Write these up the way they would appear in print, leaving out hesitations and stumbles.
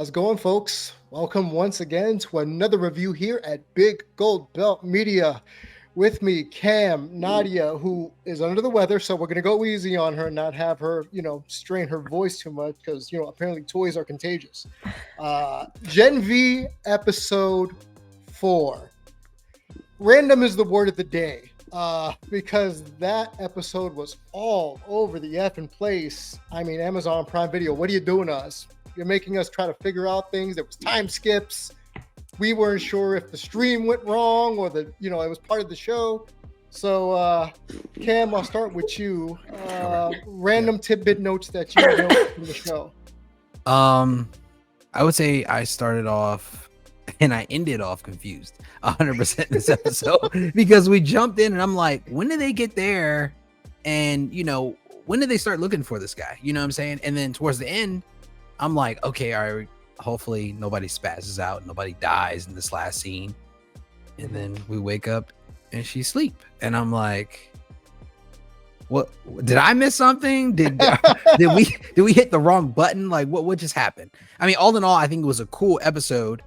How's it going, folks? Welcome once again to another review here at Big Gold Belt Media. With me, Cam, Nadia, who is under the weather, so we're gonna go easy on her and not have her, strain her voice too much because apparently toys are contagious. Gen V episode 4. Random is the word of the day. Because that episode was all over the effing place. I mean, Amazon Prime Video, what are you doing to us? You're making us try to figure out things. There was time skips. We weren't sure if the stream went wrong or it was part of the show. So, Cam, I'll start with you. Random tidbit notes that you know from the show. I would say I started off and I ended off confused 100% this episode because we jumped in and I'm like, when did they get there? And, when did they start looking for this guy? You know what I'm saying? And then towards the end, I'm like, okay, all right, hopefully nobody spazzes out, nobody dies in this last scene. And then we wake up and she's asleep. And I'm like, what did I miss something? Did we hit the wrong button? Like what just happened? I mean, all in all, I think it was a cool episode.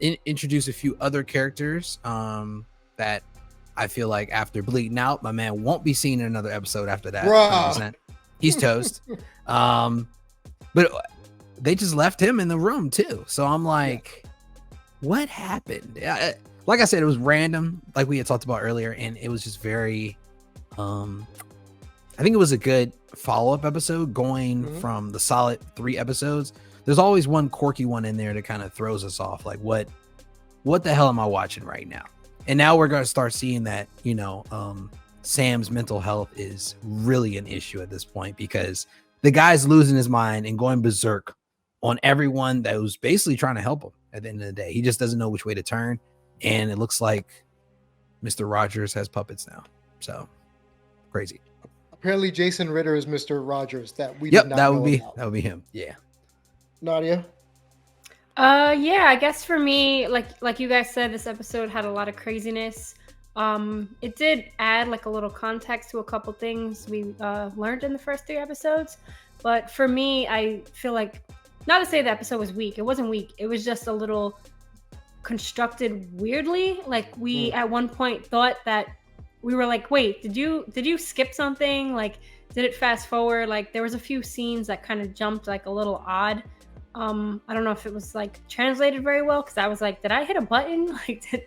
Introduce a few other characters that I feel like after bleeding out, my man won't be seen in another episode after that. 100%. He's toast. But they just left him in the room too. So I'm like, what happened? Like I said, it was random, like we had talked about earlier, and it was just very I think it was a good follow-up episode going from the solid 3 episodes. There's always one quirky one in there that kind of throws us off. Like, what the hell am I watching right now? And now we're going to start seeing that, Sam's mental health is really an issue at this point because the guy's losing his mind and going berserk on everyone that was basically trying to help him at the end of the day. He just doesn't know which way to turn. And it looks like Mr. Rogers has puppets now. So crazy. Apparently Jason Ritter is Mr. Rogers that we did not know about. That would be him. Yeah. Nadia? Yeah, I guess for me, like you guys said, this episode had a lot of craziness. It did add like a little context to a couple things we learned in the first 3 episodes. But for me, I feel like, not to say the episode was weak. It wasn't weak. It was just a little constructed weirdly. Like we at one point thought that we were like, wait, did you skip something? Like, did it fast forward? Like there was a few scenes that kind of jumped like a little odd. I don't know if it was like translated very well because I was like, did I hit a button? Like did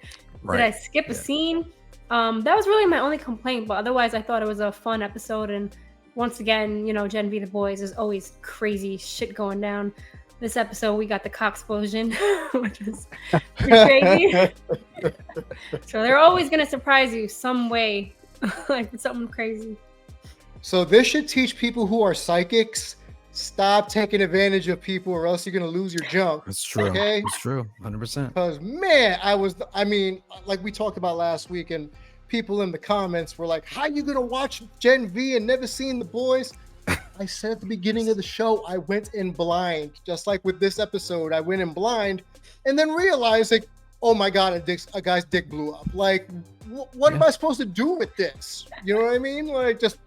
I skip a scene? That was really my only complaint, but otherwise I thought it was a fun episode. And once again, Gen V the boys, is always crazy shit going down. This episode we got the cock explosion, which was pretty crazy. So they're always gonna surprise you some way, like with something crazy. So this should teach people who are psychics, stop taking advantage of people or else you're going to lose your junk. That's true. Okay? It's true. 100%. Because, man, like we talked about last week, and people in the comments were like, how you going to watch Gen V and never seen the boys? I said at the beginning of the show, I went in blind. Just like with this episode, I went in blind and then realized, like, oh my God, a guy's dick blew up. Like, what am I supposed to do with this? You know what I mean? Like, just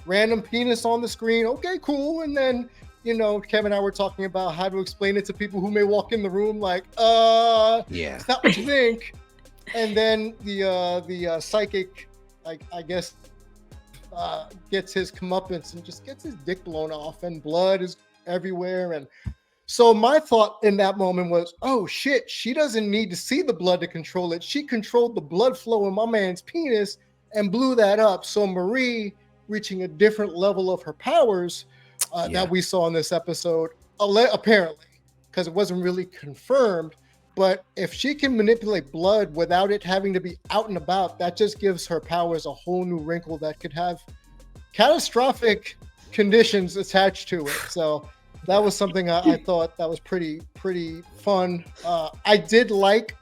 random penis on the screen. Okay, cool. And then, Kevin and I were talking about how to explain it to people who may walk in the room like, it's not what you think. And then the psychic, I guess, gets his comeuppance and just gets his dick blown off and blood is everywhere. And so my thought in that moment was, oh shit, she doesn't need to see the blood to control it. She controlled the blood flow in my man's penis and blew that up. So Marie, reaching a different level of her powers that we saw in this episode, apparently, because it wasn't really confirmed. But if she can manipulate blood without it having to be out and about, that just gives her powers a whole new wrinkle that could have catastrophic conditions attached to it. So that was something I thought that was pretty fun. I did like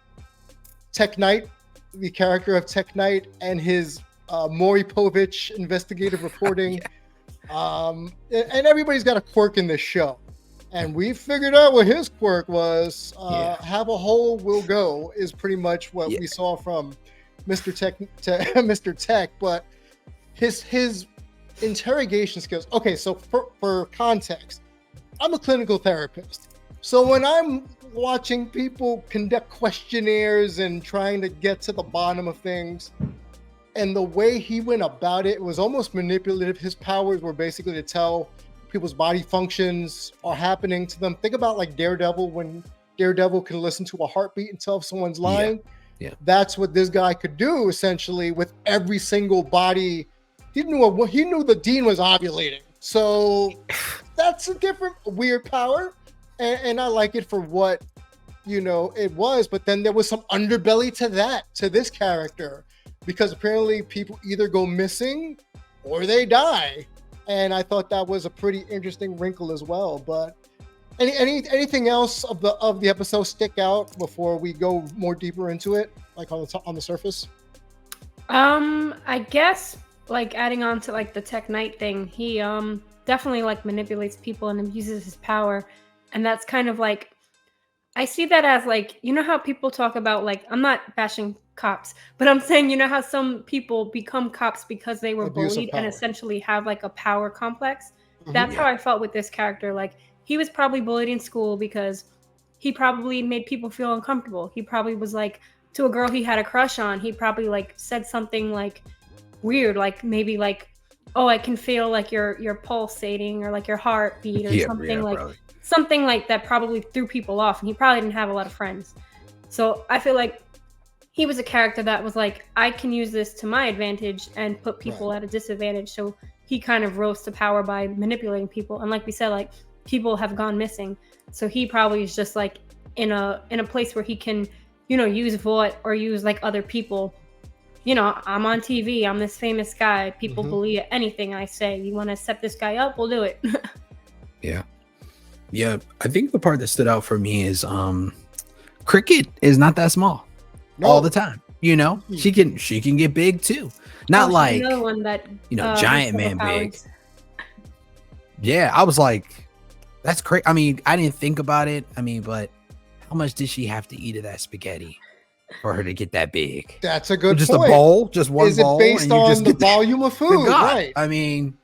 Tech Knight, the character of Tech Knight, and his Maury Povich investigative reporting. And everybody's got a quirk in this show. And we figured out what his quirk was. Have a hole, will go is pretty much what we saw from Mr. Tech. But his interrogation skills. Okay, so for context, I'm a clinical therapist. So when I'm watching people conduct questionnaires and trying to get to the bottom of things, and the way he went about it was almost manipulative. His powers were basically to tell people's body functions are happening to them. Think about like Daredevil, when Daredevil can listen to a heartbeat and tell if someone's lying. Yeah. That's what this guy could do essentially with every single body. He knew the Dean was ovulating. So that's a different weird power. And I like it for what, it was. But then there was some underbelly to this character, because apparently people either go missing or they die. And I thought that was a pretty interesting wrinkle as well. But anything else of the episode stick out before we go more deeper into it, like on the surface? I guess like adding on to like the Tech Knight thing, he definitely like manipulates people and abuses his power. And that's kind of like, I see that as like, how people talk about, like, I'm not bashing cops, but I'm saying, how some people become cops because they were bullied and essentially have like a power complex. That's how I felt with this character. Like, he was probably bullied in school because he probably made people feel uncomfortable. He probably was like, to a girl he had a crush on, he probably like said something like weird, like maybe like, oh, I can feel like your pulsating, or like your heartbeat, or something like that probably threw people off, and he probably didn't have a lot of friends. So I feel like he was a character that was like, I can use this to my advantage and put people at a disadvantage. So he kind of rose to power by manipulating people. And like we said, like, people have gone missing. So he probably is just like in a place where he can, use Vought or use like other people. I'm on TV, I'm this famous guy. People believe anything I say. You want to set this guy up? We'll do it. Yeah, I think the part that stood out for me is Cricket is not that small all the time. She can get big too. Not like another one that giant man big. Yeah, I was like, that's crazy. I mean, I didn't think about it. I mean, but how much did she have to eat of that spaghetti for her to get that big? That's a good just point. A bowl, just one bowl. Is it based on the volume of food? Right. I mean,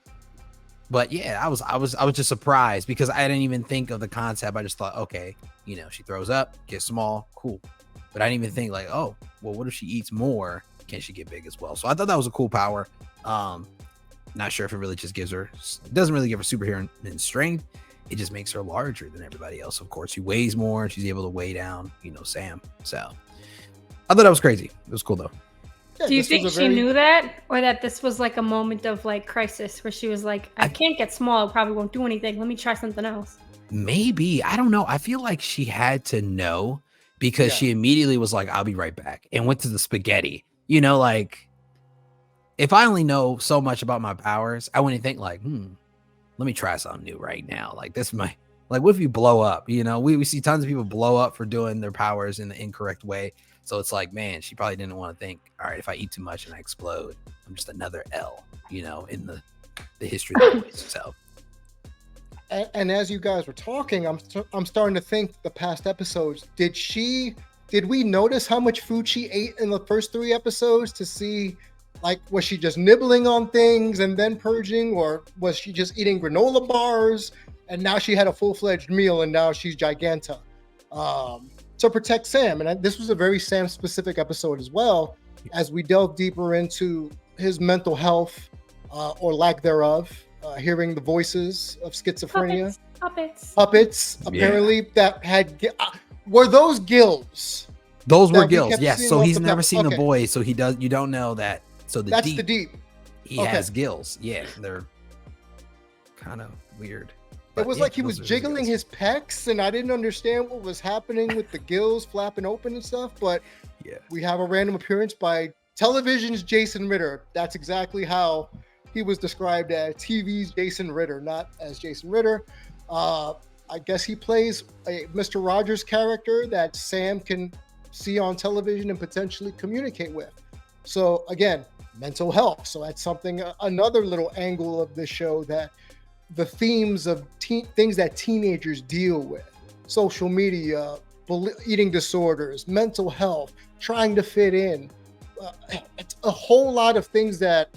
but yeah, I was just surprised because I didn't even think of the concept. I just thought, okay, she throws up, gets small, cool. But I didn't even think like, oh, well, what if she eats more? Can she get big as well? So I thought that was a cool power. Not sure if it really just doesn't really give her superhero strength. It just makes her larger than everybody else. Of course, she weighs more. She's able to weigh down, Sam. So I thought that was crazy. It was cool though. Yeah, do you think she knew that, or that this was like a moment of like crisis where she was like, I can't get small, it probably won't do anything, let me try something else? Maybe. I don't know. I feel like she had to know because she immediately was like, I'll be right back, and went to the spaghetti. Like, if I only know so much about my powers, I wouldn't think like, let me try something new right now. Like, this might, like, what if you blow up? We see tons of people blow up for doing their powers in the incorrect way. So it's like, man, she probably didn't want to think, all right, if I eat too much and I explode, I'm just another L, in the history of the voice. So. And as you guys were talking, I'm starting to think the past episodes, did we notice how much food she ate in the first 3 episodes to see, like, was she just nibbling on things and then purging, or was she just eating granola bars and now she had a full-fledged meal and now she's Giganta? To protect Sam. And this was a very Sam specific episode as well, as we delve deeper into his mental health or lack thereof, hearing the voices of schizophrenia. Puppets apparently that had were those gills? Those were gills, yes. So he's never seen the boys, so you don't know that. So that's the deep. He has gills. Yeah, they're kind of weird. It was like he was jiggling his pecs, and I didn't understand what was happening with the gills flapping open and stuff. But we have a random appearance by television's Jason Ritter. That's exactly how he was described, as TV's Jason Ritter, not as Jason Ritter. I guess he plays a Mr. Rogers character that Sam can see on television and potentially communicate with. So again, mental health. So that's something, another little angle of this show, that the themes of things that teenagers deal with: social media, eating disorders, mental health, trying to fit in. It's a whole lot of things that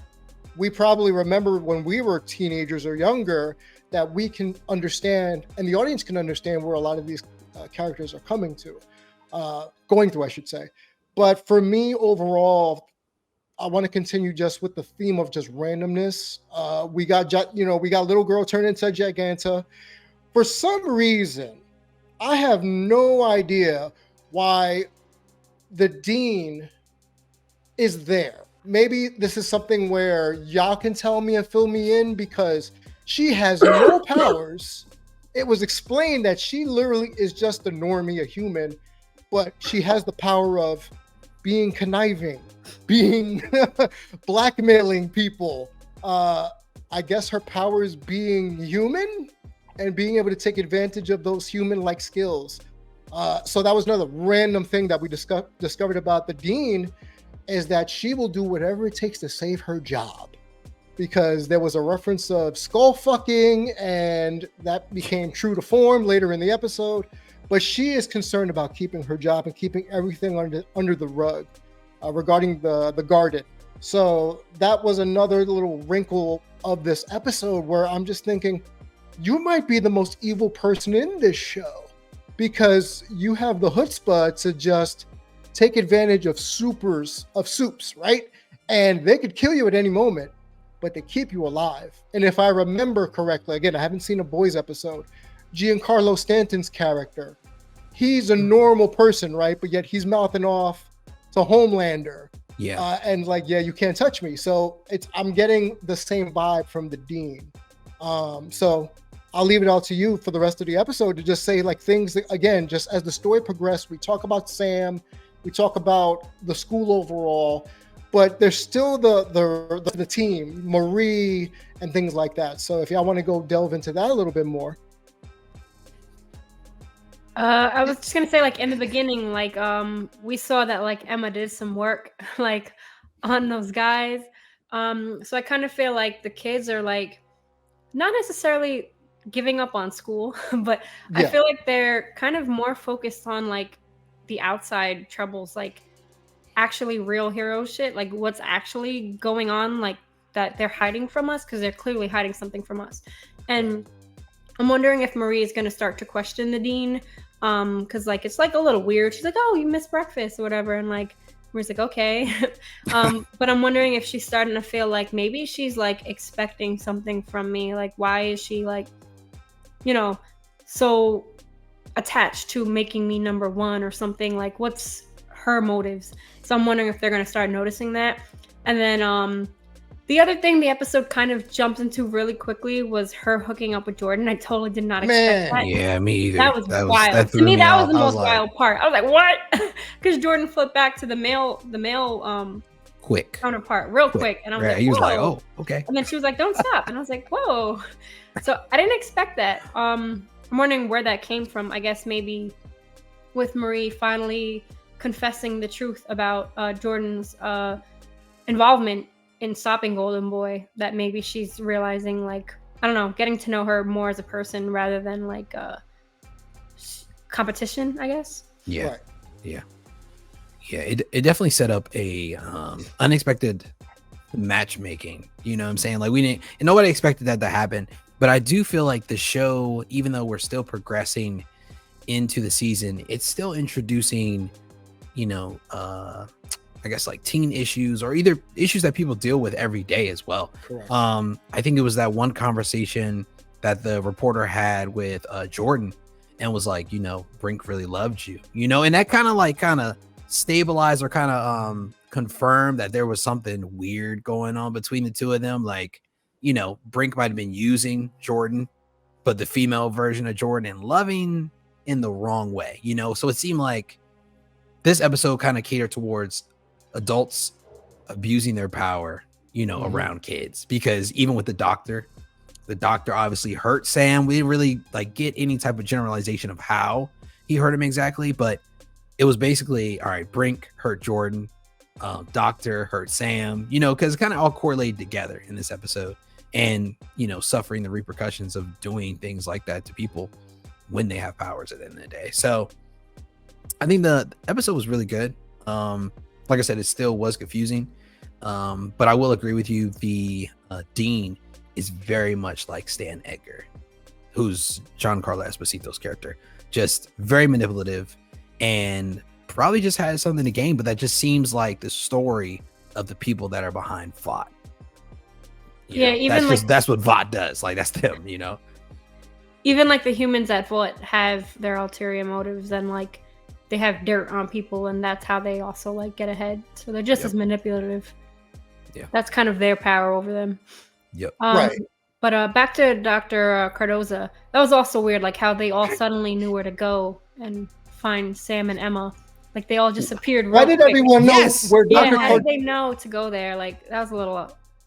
we probably remember when we were teenagers or younger that we can understand, and the audience can understand where a lot of these characters are going through, I should say. But for me, overall, I want to continue just with the theme of just randomness. We got little girl turned into Giganta. For some reason, I have no idea why the dean is there. Maybe this is something where y'all can tell me and fill me in, because she has no powers. It was explained that she literally is just a normie, a human, but she has the power of being conniving, being blackmailing people. I guess her power is being human and being able to take advantage of those human-like skills. So that was another random thing that we discovered about the dean, is that she will do whatever it takes to save her job. Because there was a reference of skull fucking, and that became true to form later in the episode. But she is concerned about keeping her job and keeping everything under the rug regarding the garden. So that was another little wrinkle of this episode where I'm just thinking, you might be the most evil person in this show, because you have the chutzpah to just take advantage of supes, right? And they could kill you at any moment, but they keep you alive. And if I remember correctly, again, I haven't seen a Boys episode, Giancarlo Stanton's character, he's a normal person, right? But yet he's mouthing off to Homelander. Yeah. And like, yeah, you can't touch me. So I'm getting the same vibe from the dean. So I'll leave it all to you for the rest of the episode to just say like things that, again, just as the story progressed, we talk about Sam, we talk about the school overall, but there's still the team, Marie, and things like that. So if y'all want to go delve into that a little bit more. I was just gonna say, like, in the beginning, like, we saw that like Emma did some work like on those guys. So I kind of feel like the kids are like not necessarily giving up on school, but I feel like they're kind of more focused on like the outside troubles, like actually real hero shit, like what's actually going on, like that they're hiding from us, because they're clearly hiding something from us. And I'm wondering if Marie is going to start to question the dean, because like it's like a little weird. She's like, oh, you missed breakfast or whatever, and like Marie's like, okay. But I'm wondering if she's starting to feel like maybe she's like expecting something from me. Like, why is she like, you know, so attached to making me number one or something? Like, what's her motives? So I'm wondering if they're going to start noticing that. And then the other thing the episode kind of jumped into really quickly was her hooking up with Jordan. I totally did not expect that. Yeah, me either. That was wild. To me, that was the most wild part. I was like, what? Because Jordan flipped back to the male quick counterpart real quick. And I was like, he was whoa. like, oh, okay. And then she was like, don't stop. And I was like, whoa. So I didn't expect that. I'm wondering where that came from. I guess maybe with Marie finally confessing the truth about Jordan's involvement in stopping Golden Boy, that maybe she's realizing, like, I don't know, getting to know her more as a person rather than like competition, I guess. Yeah. Right. Yeah. It definitely set up a unexpected matchmaking. You know what I'm saying? Like, we didn't, and nobody expected that to happen. But I do feel like the show, even though we're still progressing into the season, it's still introducing, you know, I guess like teen issues, or either issues that people deal with every day as well. Correct. I think it was that one conversation that the reporter had with Jordan, and was like, you know, Brink really loved you, you know, and that kind of stabilized or kind of confirmed that there was something weird going on between the two of them. Like, you know, Brink might have been using Jordan, but the female version of Jordan, and loving in the wrong way, you know. So it seemed like this episode kind of catered towards adults abusing their power, you know, around kids, because even with the doctor obviously hurt Sam. We didn't really like get any type of generalization of how he hurt him exactly, but it was basically, all right, Brink hurt Jordan, doctor hurt Sam, you know, because it kind of all correlated together in this episode, and, you know, suffering the repercussions of doing things like that to people when they have powers at the end of the day. So I think the episode was really good. Like I said, it still was confusing. But I will agree with you. The Dean is very much like Stan Edgar, who's Giancarlo Esposito's character. Just very manipulative and probably just has something to gain. But that just seems like the story of the people that are behind VOT. That's what VOT does. Like, that's them, Even like the humans at VOT have their ulterior motives, and like they have dirt on people, and that's how they also like get ahead. So they're just as manipulative. Yeah, that's kind of their power over them. Yep. Right. But back to Dr. Cardoza, that was also weird, like how they all suddenly knew where to go and find Sam and Emma. Like they all just appeared. Why did everyone know where Dr. How did they know to go there? Like that was a little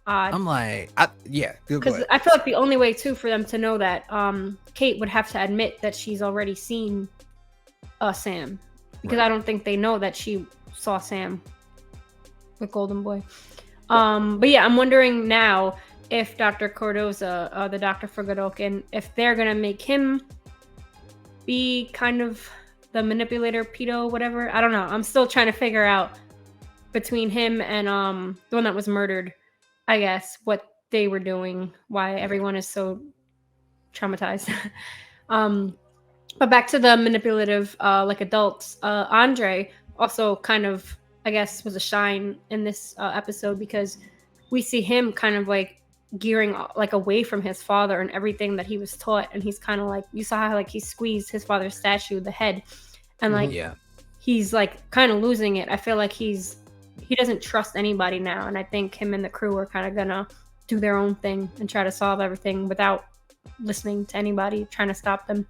odd. I'm like, because I feel like the only way too for them to know that Cate would have to admit that she's already seen Sam, because I don't think they know that she saw Sam with Golden Boy. But yeah, I'm wondering now if Dr. Cardoza, the doctor for Godolkin, if they're gonna make him be kind of the manipulator, pedo, whatever. I don't know. I'm still trying to figure out between him and the one that was murdered, I guess, what they were doing, why everyone is so traumatized. But back to the manipulative, like adults, Andre also kind of, I guess, was a shine in this episode, because we see him kind of like gearing like away from his father and everything that he was taught, and he's kind of like, you saw how like he squeezed his father's statue, the head, and like he's like kind of losing it. I feel like he doesn't trust anybody now, and I think him and the crew are kind of gonna do their own thing and try to solve everything without listening to anybody trying to stop them.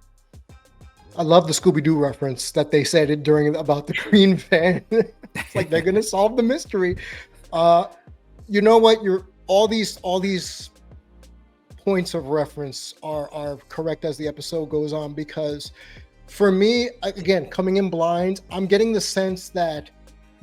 I love the Scooby-Doo reference that they said it during about the green van. It's like they're gonna solve the mystery. You know what? All these points of reference are correct as the episode goes on, because for me, again, coming in blind, I'm getting the sense that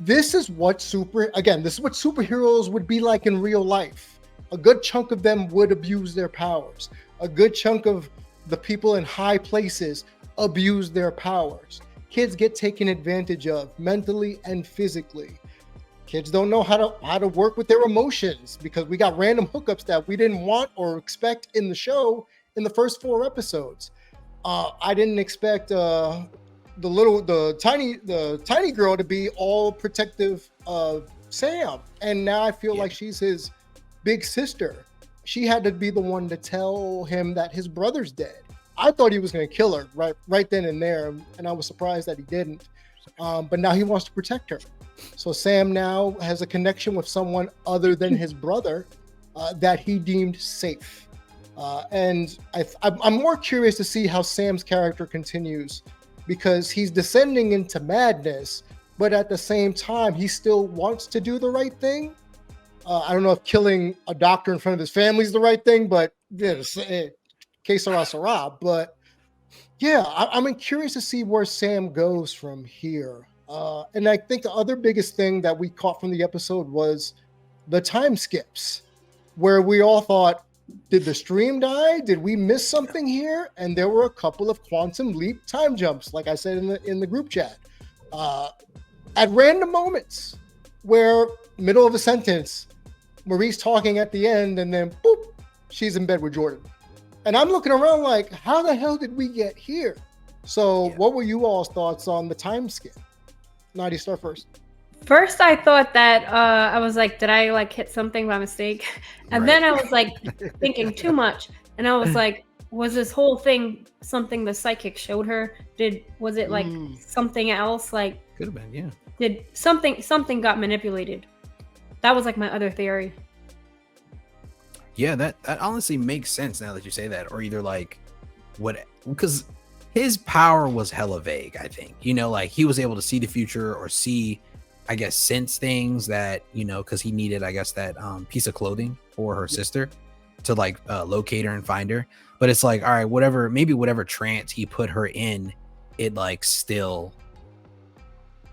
this is what superheroes would be like in real life. A good chunk of them would abuse their powers. A good chunk of the people in high places abuse their powers. Kids get taken advantage of mentally and physically. Kids don't know how to work with their emotions, because we got random hookups that we didn't want or expect in the show in the first 4 episodes. I didn't expect the tiny girl to be all protective of Sam, and now I feel like she's his big sister. She had to be the one to tell him that his brother's dead. I thought he was going to kill her right then and there, and I was surprised that he didn't. But now he wants to protect her. So Sam now has a connection with someone other than his brother that he deemed safe. And I'm more curious to see how Sam's character continues, because he's descending into madness, but at the same time, he still wants to do the right thing. I don't know if killing a doctor in front of his family is the right thing, but que sera, sera. But yeah, I'm curious to see where Sam goes from here. And I think the other biggest thing that we caught from the episode was the time skips, where we all thought, did the stream die? Did we miss something here? And there were a couple of quantum leap time jumps, like I said in the group chat, at random moments, where middle of a sentence, Marie's talking at the end, and then boop, she's in bed with Jordan. And I'm looking around like, how the hell did we get here? So what were you all's thoughts on the time skip? Nadia, start first. First, I thought that I was like, did I like hit something by mistake? And then I was like thinking too much. And I was like, was this whole thing something the psychic showed her? Was it like something else? Like, could have been, yeah. Did something got manipulated? That was like my other theory. Yeah, that honestly makes sense now that you say that. Or either like because his power was hella vague, I think. Like he was able to see the future or see, I guess, sense things that, because he needed, I guess, that piece of clothing for her sister to like locate her and find her. But it's like, all right, whatever trance he put her in, it like still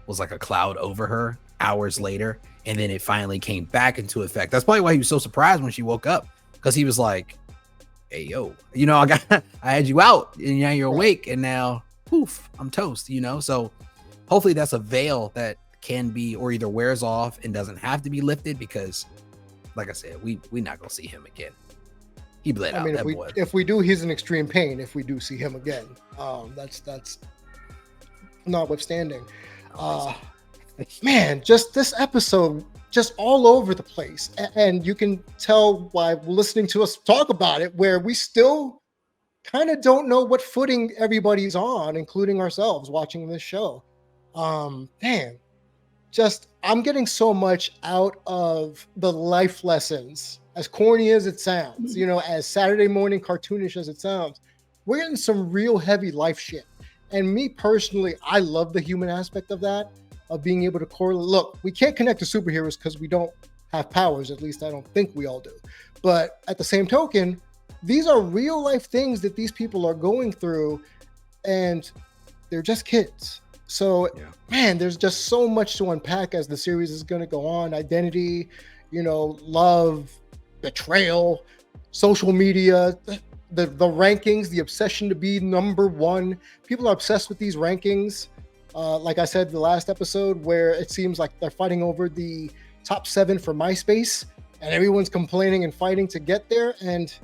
was like a cloud over her hours later. And then it finally came back into effect. That's probably why he was so surprised when she woke up, because he was like, hey, yo, I had you out and now you're awake, and now poof, I'm toast, So hopefully that's a veil that can be, or either wears off and doesn't have to be lifted, because like I said, we not gonna see him again. He bled out. If we do, he's in extreme pain if we do see him again. That's notwithstanding. Man, just this episode, just all over the place. And you can tell by listening to us talk about it, where we still kind of don't know what footing everybody's on, including ourselves watching this show. Man, just I'm getting so much out of the life lessons, as corny as it sounds, as Saturday morning cartoonish as it sounds. We're getting some real heavy life shit. And me personally, I love the human aspect of that, of being able to correlate. Look, we can't connect to superheroes because we don't have powers. At least I don't think we all do. But at the same token, these are real life things that these people are going through, and they're just kids. So, man, there's just so much to unpack as the series is going to go on. Identity, love, betrayal, social media, the rankings, the obsession to be number one. People are obsessed with these rankings. Like I said, the last episode, where it seems like they're fighting over the top 7 for MySpace, and everyone's complaining and fighting to get there. And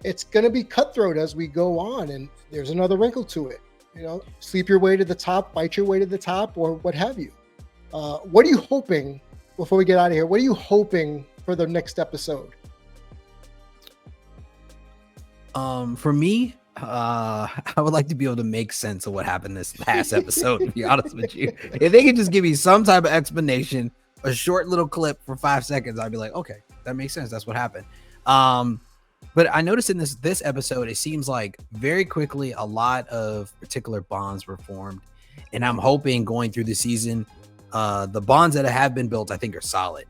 it's going to be cutthroat as we go on. And there's another wrinkle to it. Sleep your way to the top, bite your way to the top, or what have you. What are you hoping, before we get out of here, what are you hoping for the next episode? For me, I would like to be able to make sense of what happened this last episode, to be honest with you. If they could just give me some type of explanation, a short little clip for 5 seconds, I'd be like, okay, that makes sense. That's what happened. But I noticed in this episode, it seems like very quickly a lot of particular bonds were formed. And I'm hoping going through the season, the bonds that have been built, I think, are solid.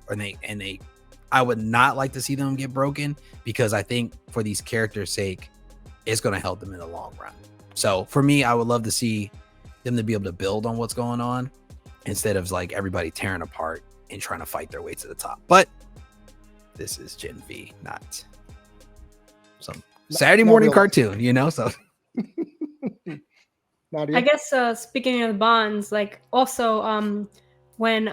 I would not like to see them get broken, because I think for these characters' sake, it's going to help them in the long run. So for me, I would love to see them to be able to build on what's going on, instead of like everybody tearing apart and trying to fight their way to the top. But this is Gen V, not some Saturday morning cartoon, so. Nadia? I guess speaking of the bonds, like also when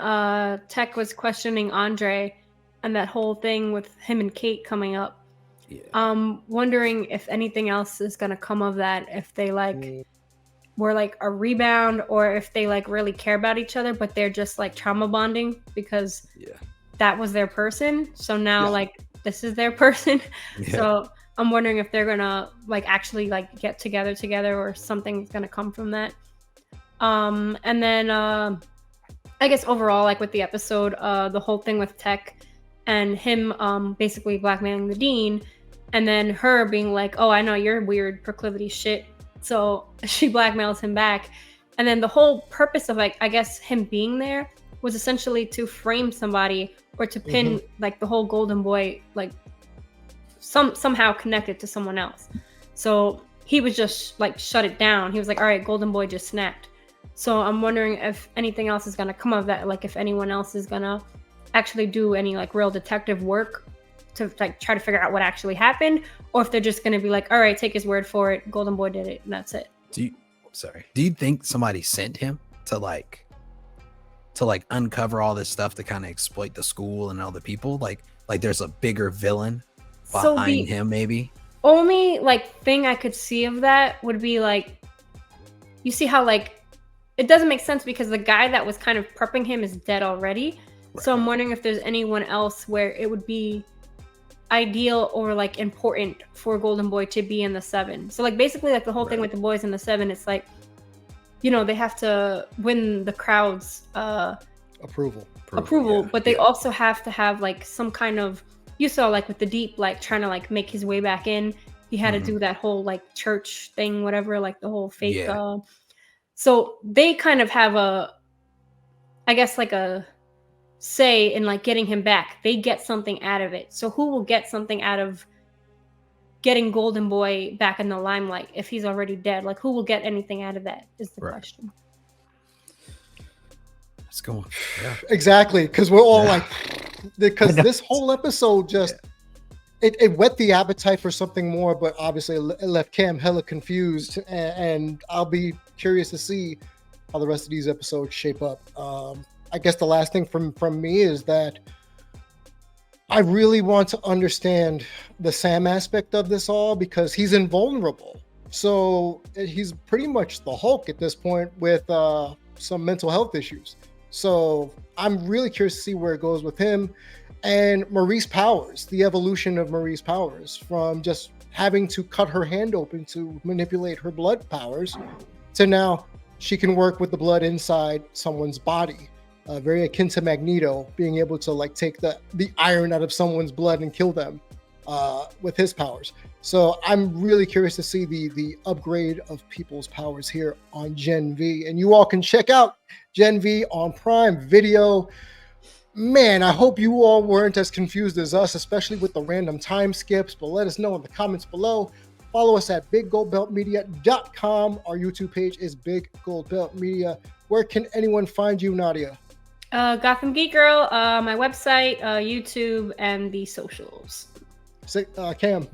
Tech was questioning Andre and that whole thing with him and Cate coming up, wondering if anything else is gonna come of that, if they were like a rebound, or if they like really care about each other, but they're just like trauma bonding because that was their person. So now like this is their person. So I'm wondering if they're gonna like actually like get together, or something's gonna come from that. And then I guess overall, like with the episode, the whole thing with Tech and him basically blackmailing the dean, and then her being like, oh, I know your weird proclivity shit. So she blackmails him back. And then the whole purpose of like, I guess him being there was essentially to frame somebody, or to pin like the whole Golden Boy, like somehow connected to someone else. So he was just like shut it down. He was like, all right, Golden Boy just snapped. So I'm wondering if anything else is going to come of that. Like if anyone else is going to actually do any like real detective work to like try to figure out what actually happened, or if they're just going to be like, all right, take his word for it, Golden Boy did it, and that's it. Do you think somebody sent him to uncover all this stuff to kind of exploit the school and all the people? Like there's a bigger villain behind him, maybe? Only like thing I could see of that would be like, you see how like it doesn't make sense, because the guy that was kind of prepping him is dead already. Right. So I'm wondering if there's anyone else where it would be ideal or like important for Golden Boy to be in the 7. So like basically like the whole thing with the boys in the 7, it's like, they have to win the crowd's approval, but they also have to have like some kind of, you saw like with the Deep, like trying to like make his way back in, he had to do that whole like church thing, whatever, like the whole fake so they kind of have I guess like a say in like getting him back. They get something out of it. So who will get something out of getting Golden Boy back in the limelight if he's already dead? Like who will get anything out of that is the question. Let's go on. Exactly, because we're all like, because this whole episode just it whet the appetite for something more, but obviously it left Cam hella confused, and I'll be curious to see how the rest of these episodes shape up. I guess the last thing from me is that I really want to understand the Sam aspect of this all, because he's invulnerable. So he's pretty much the Hulk at this point with some mental health issues. So I'm really curious to see where it goes with him. And Maurice Powers, the evolution of Maurice Powers, from just having to cut her hand open to manipulate her blood powers to now she can work with the blood inside someone's body. Very akin to Magneto, being able to like take the iron out of someone's blood and kill them with his powers. So I'm really curious to see the upgrade of people's powers here on Gen V. And you all can check out Gen V on Prime Video. Man, I hope you all weren't as confused as us, especially with the random time skips, but let us know in the comments below. Follow us at biggoldbeltmedia.com. Our YouTube page is Big Gold Belt Media. Where can anyone find you, Nadia? Gotham Geek Girl, my website, YouTube, and the socials. Cam.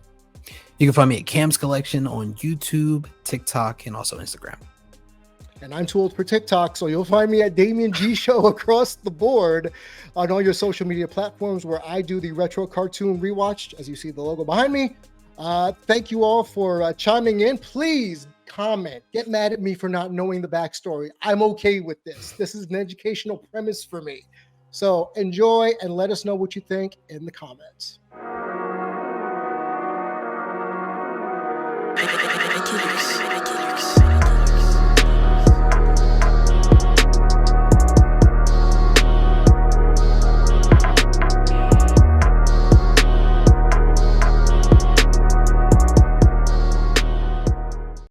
You can find me at Cam's Collection on YouTube, TikTok, and also Instagram. And I'm too old for TikTok, so you'll find me at Damien G Show across the board on all your social media platforms, where I do the retro cartoon rewatch, as you see the logo behind me. Thank you all for chiming in. Please comment. Get mad at me for not knowing the backstory. I'm okay with this. This is an educational premise for me. So enjoy and let us know what you think in the comments. I do this.